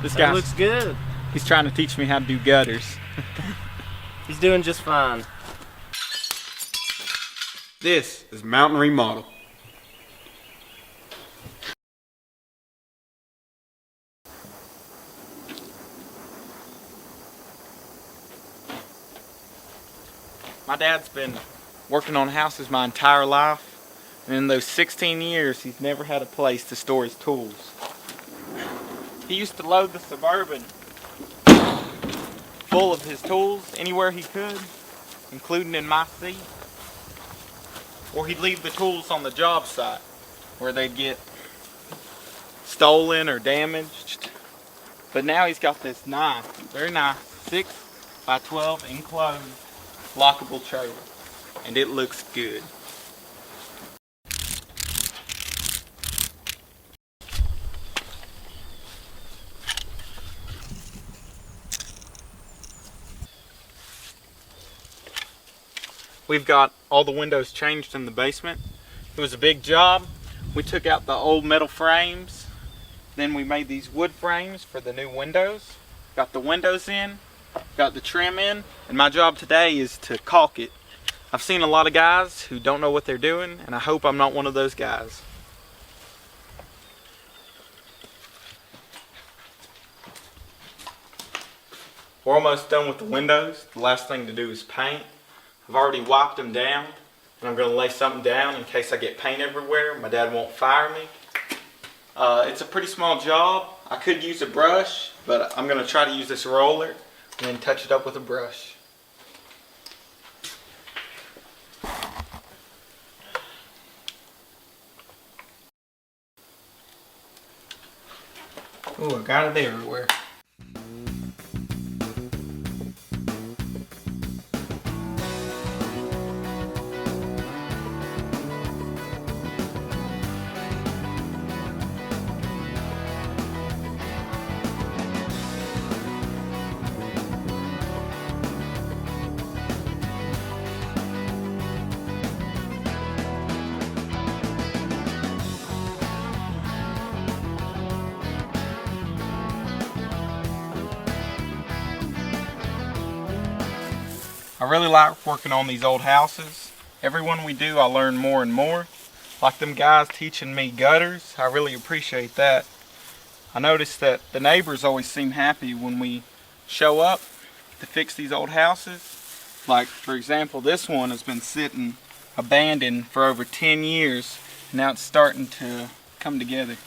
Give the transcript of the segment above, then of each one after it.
This guy looks good. He's trying to teach me how to do gutters. He's doing just fine. This is Mountain Remodel. My dad's been working on houses my entire life, and in those 16 years he's never had a place to store his tools. He used to load the Suburban full of his tools anywhere he could, including in my seat. Or he'd leave the tools on the job site where they'd get stolen or damaged. But now he's got this nice, very nice 6 by 12 enclosed lockable trailer, and it looks good. We've got all the windows changed in the basement. It was a big job. We took out the old metal frames, then we made these wood frames for the new windows. Got the windows in, got the trim in, and my job today is to caulk it. I've seen a lot of guys who don't know what they're doing, and I hope I'm not one of those guys. We're almost done with the windows. The last thing to do is paint. I've already wiped them down, and I'm going to lay something down in case I get paint everywhere. My dad won't fire me. It's a pretty small job. I could use a brush, but I'm going to try to use this roller and then touch it up with a brush. Ooh, I got it everywhere. I really like working on these old houses. Every one we do I learn more and more. Like them guys teaching me gutters, I really appreciate that. I noticed that the neighbors always seem happy when we show up to fix these old houses. Like, for example, this one has been sitting abandoned for over 10 years. Now it's starting to come together.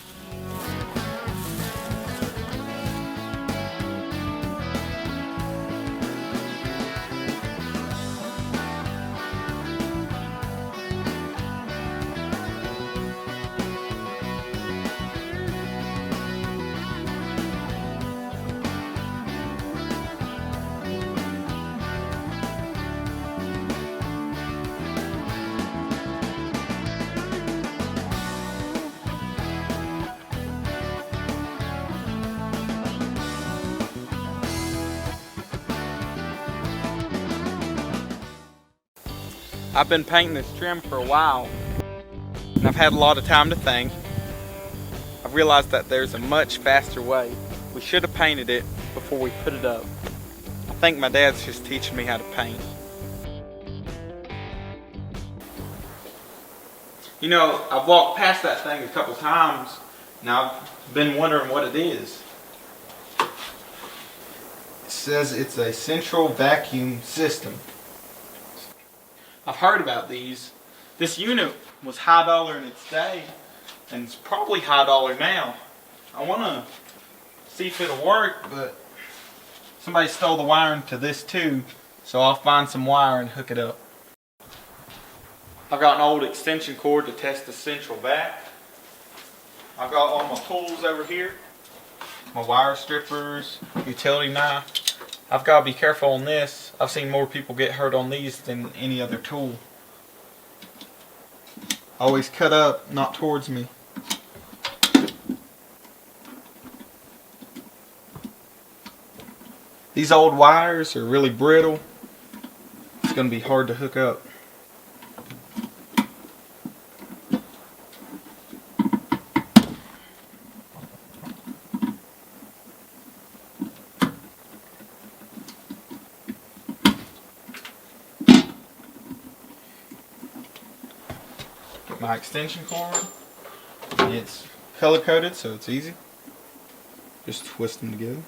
I've been painting this trim for a while, and I've had a lot of time to think. I've realized that there's a much faster way. We should have painted it before we put it up. I think my dad's just teaching me how to paint. You know, I've walked past that thing a couple times, and I've been wondering what it is. It says it's a central vacuum system. I've heard about these. This unit was high dollar in its day, and it's probably high dollar now. I want to see if it'll work, but somebody stole the wiring to this too, so I'll find some wire and hook it up. I've got an old extension cord to test the central vac. I've got all my tools over here, my wire strippers, utility knife. I've got to be careful on this. I've seen more people get hurt on these than any other tool. Always cut up, not towards me. These old wires are really brittle. It's going to be hard to hook up. my extension cord. It's color coded, so it's easy. Just twist them together.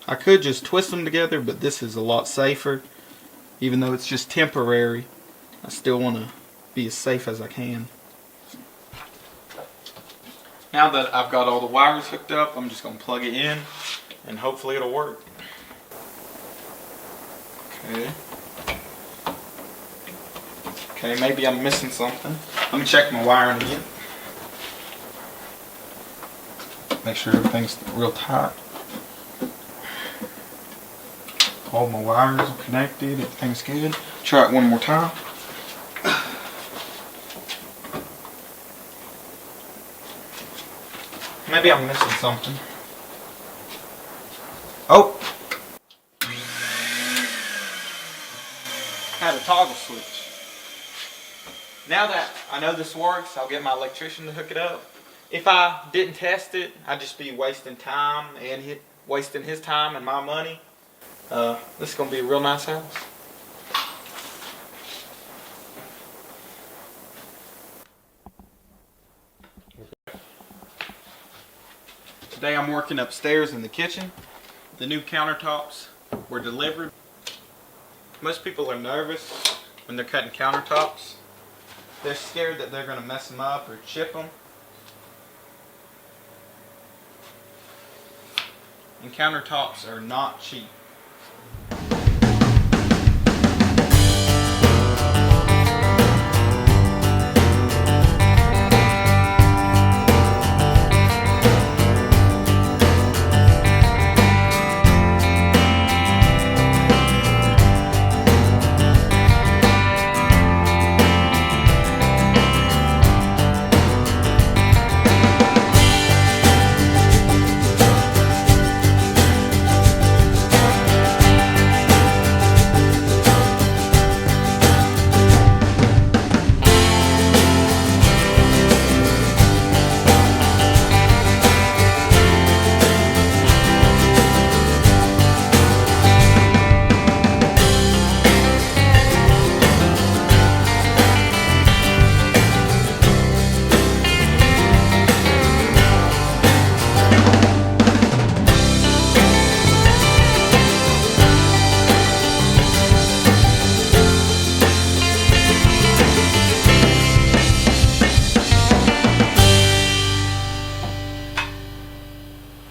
I could just twist them together, but this is a lot safer. Even though it's just temporary, I still want to be as safe as I can. Now that I've got all the wires hooked up, I'm just going to plug it in and hopefully it'll work. Okay, maybe I'm missing something. Let me check my wiring again. Make sure everything's real tight. All my wires are connected, everything's good. Try it one more time. Maybe I'm missing something. Oh! Had a toggle switch. Now that I know this works, I'll get my electrician to hook it up. If I didn't test it, I'd just be wasting time and wasting his time and my money. This is going to be a real nice house. Today I'm working upstairs in the kitchen. The new countertops were delivered. Most people are nervous when they're cutting countertops. They're scared that they're going to mess them up or chip them. And countertops are not cheap.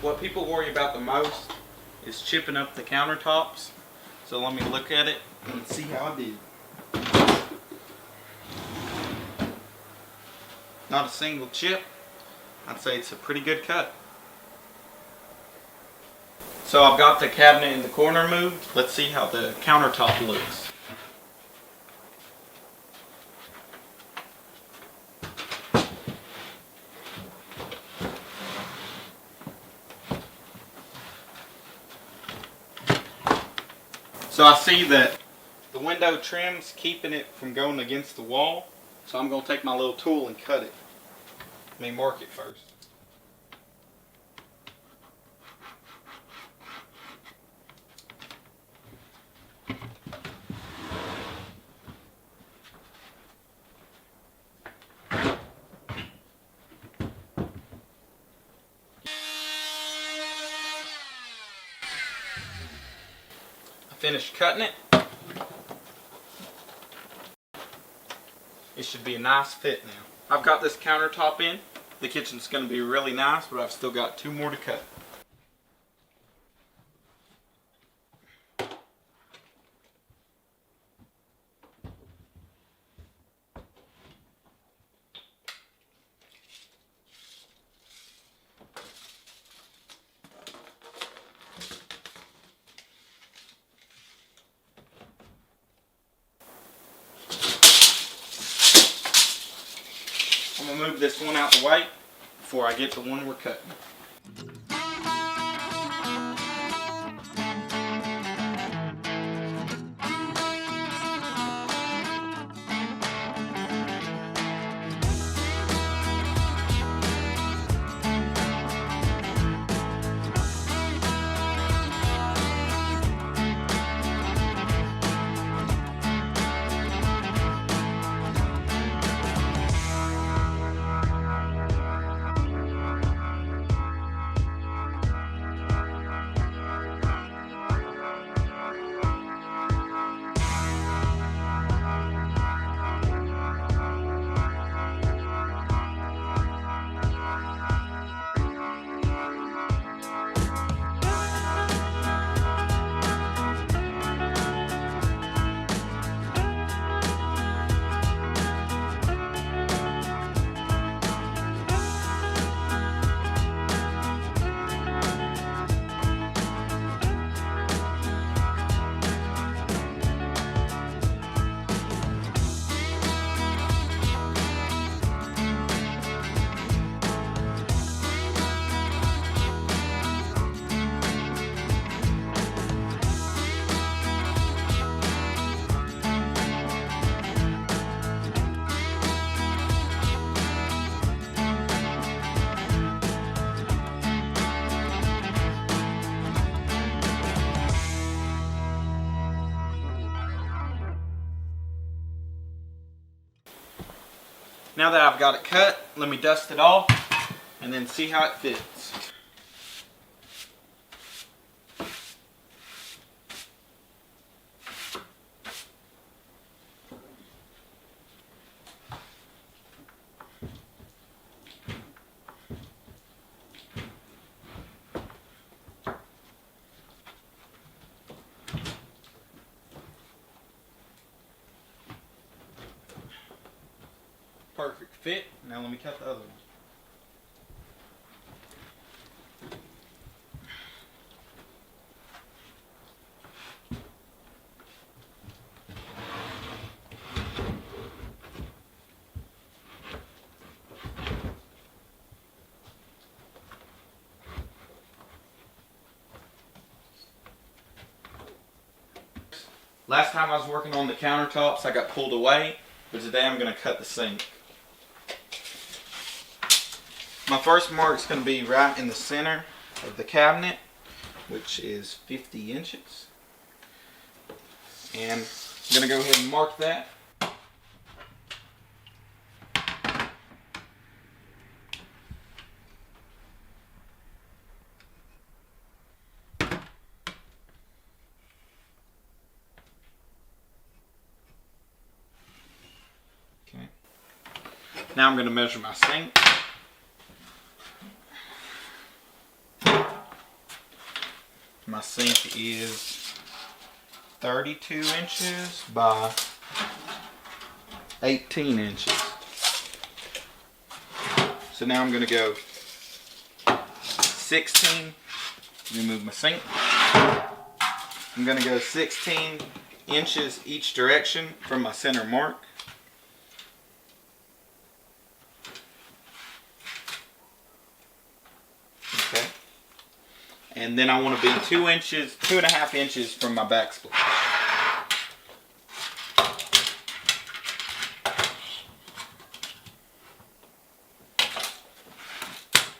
What people worry about the most is chipping up the countertops. So let me look at it and see how I did. Not a single chip. I'd say it's a pretty good cut. So I've got the cabinet in the corner moved. Let's see how the countertop looks. So I see that the window trim's keeping it from going against the wall. So I'm going to take my little tool and cut it. Let me mark it first. Finished cutting it. It should be a nice fit now. I've got this countertop in. The kitchen's going to be really nice, but I've still got 2 more to cut. I'm going to move this one out the way before I get to the one we're cutting. Now that I've got it cut, let me dust it off and then see how it fits. Perfect fit. Now let me cut the other one. Last time I was working on the countertops, I got pulled away, but today I'm going to cut the sink. My first mark is going to be right in the center of the cabinet, which is 50 inches. And I'm going to go ahead and mark that. Okay. Now I'm going to measure my sink. My sink is 32 inches by 18 inches. So now I'm going to go 16, remove my sink. I'm going to go 16 inches each direction from my center mark. Okay. And then I want to be 2.5 inches from my backsplash.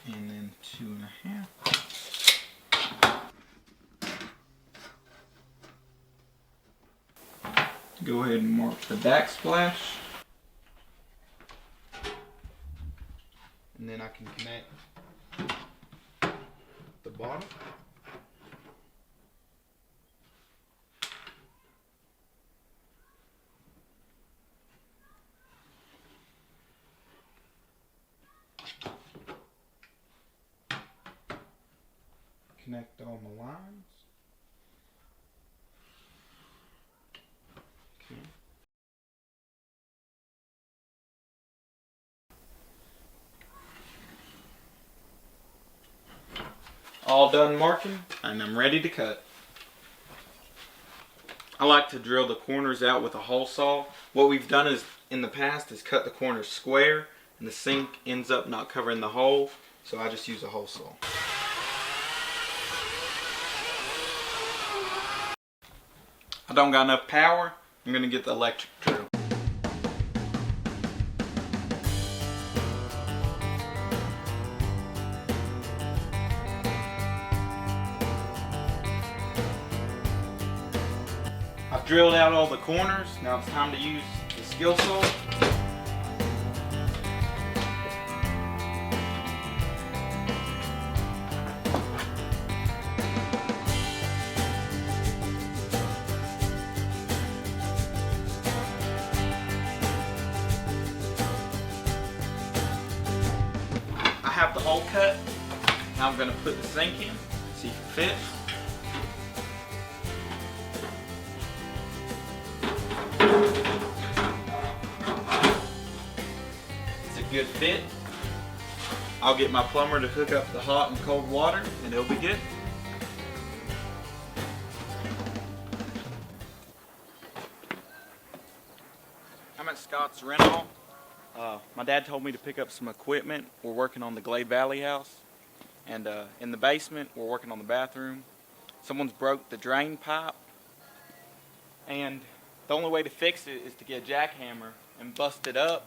And then 2.5. Go ahead and mark the backsplash. And then I can connect the bottom. Connect all my lines. Okay. All done marking, and I'm ready to cut. I like to drill the corners out with a hole saw. What we've done is, in the past, is cut the corners square, and the sink ends up not covering the hole, so I just use a hole saw. I don't got enough power. I'm going to get the electric drill. I've drilled out all the corners. Now it's time to use the skill saw. I have the hole cut. Now I'm going to put the sink in, see if it fits. It's a good fit. I'll get my plumber to hook up the hot and cold water and it'll be good. I'm at Scott's Remodel. My dad told me to pick up some equipment. We're working on the Glade Valley house. And in the basement, we're working on the bathroom. Someone's broke the drain pipe. And the only way to fix it is to get a jackhammer and bust it up